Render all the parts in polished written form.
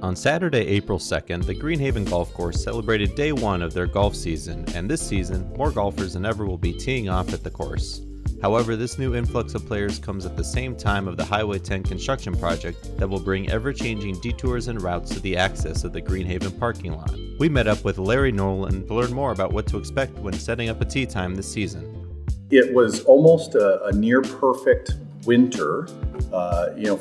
On Saturday, April 2nd, the Greenhaven Golf Course celebrated day one of their golf season, and this season, more golfers than ever will be teeing off at the course. However, this new influx of players comes at the same time of the Highway 10 construction project that will bring ever-changing detours and routes to the access of the Greenhaven parking lot. We met up with Larry Norland to learn more about what to expect when setting up a tee time this season. It was almost a near perfect winter.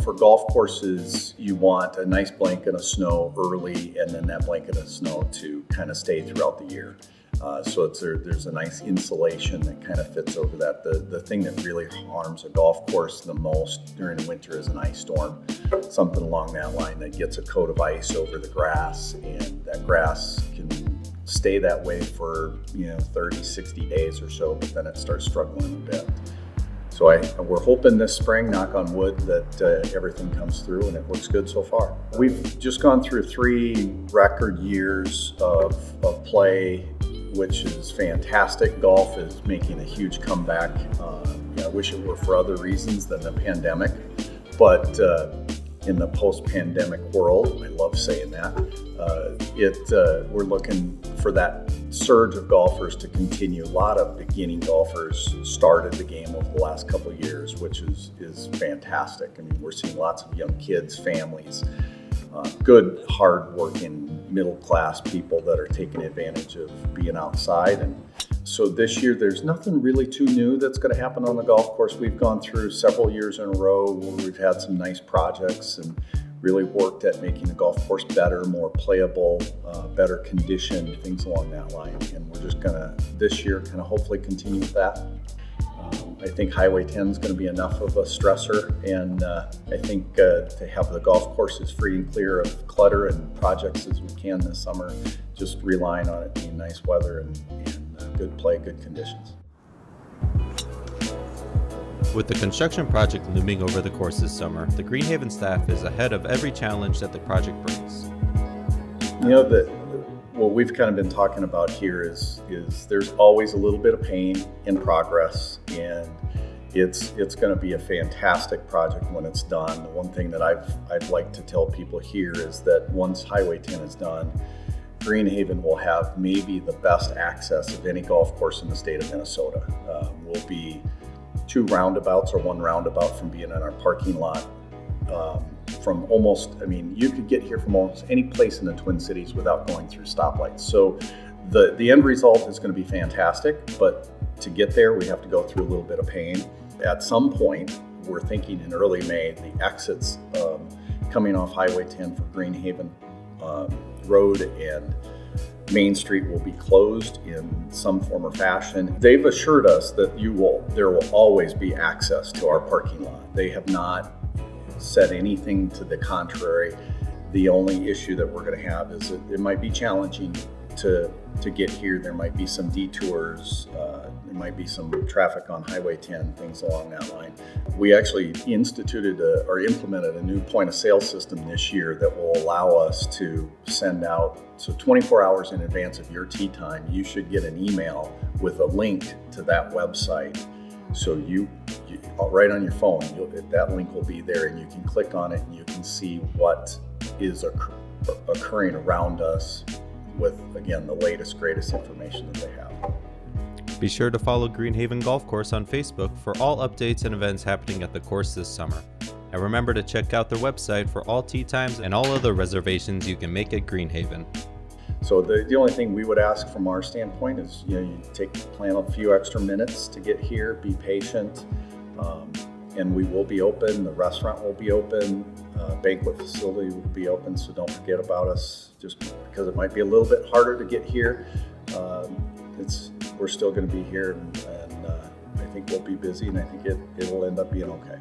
For golf courses, you want a nice blanket of snow early, and then that blanket of snow to kind of stay throughout the year. There's a nice insulation that kind of fits over that. The thing that really harms a golf course the most during the winter is an ice storm, something along that line that gets a coat of ice over the grass, and that grass can stay that way for 30, 60 days or so, but then it starts struggling a bit. So we're hoping this spring, knock on wood, that everything comes through and it looks good so far. We've just gone through 3 record years of play, which is fantastic. Golf is making a huge comeback. I wish it were for other reasons than the pandemic, but in the post-pandemic world, I love saying that, we're looking for that surge of golfers to continue. A lot of beginning golfers started the game over the last couple of years, which is fantastic. I mean, we're seeing lots of young kids, families, good, hard-working, middle-class people that are taking advantage of being outside. And so this year, there's nothing really too new that's going to happen on the golf course. We've gone through several years in a row where we've had some nice projects and really worked at making the golf course better, more playable, better conditioned, things along that line. And we're just gonna, this year, kind of hopefully continue with that. I think Highway 10 is going to be enough of a stressor, and I think to have the golf course as free and clear of clutter and projects as we can this summer, just relying on it being nice weather and good play, good conditions. With the construction project looming over the course this summer, the Greenhaven staff is ahead of every challenge that the project brings. What we've kind of been talking about here is there's always a little bit of pain in progress, and it's going to be a fantastic project when it's done. The one thing that I'd like to tell people here is that once Highway 10 is done, Greenhaven will have maybe the best access of any golf course in the state of Minnesota. We'll be 2 roundabouts or 1 roundabout from being in our parking lot. You could get here from almost any place in the Twin Cities without going through stoplights. So the end result is going to be fantastic, but to get there, we have to go through a little bit of pain. At some point, we're thinking in early May, the exits coming off Highway 10 for Greenhaven Road and Main Street will be closed in some form or fashion. They've assured us that there will always be access to our parking lot. They have not said anything to the contrary. The only issue that we're going to have is that it might be challenging to get here. There might be some detours. There might be some traffic on Highway 10, things along that line. We actually implemented a new point of sale system this year that will allow us to send out, so 24 hours in advance of your tee time, you should get an email with a link to that website. So you right on your phone, that link will be there, and you can click on it and you can see what is occurring around us with, again, the latest, greatest information that they have. Be sure to follow Greenhaven Golf Course on Facebook for all updates and events happening at the course this summer. And remember to check out their website for all tee times and all other reservations you can make at Greenhaven. So the only thing we would ask from our standpoint is, you plan a few extra minutes to get here, be patient, and we will be open. The restaurant will be open, banquet facility will be open, so don't forget about us. Just because it might be a little bit harder to get here, we're still going to be here, and I think we'll be busy, and I think it will end up being okay.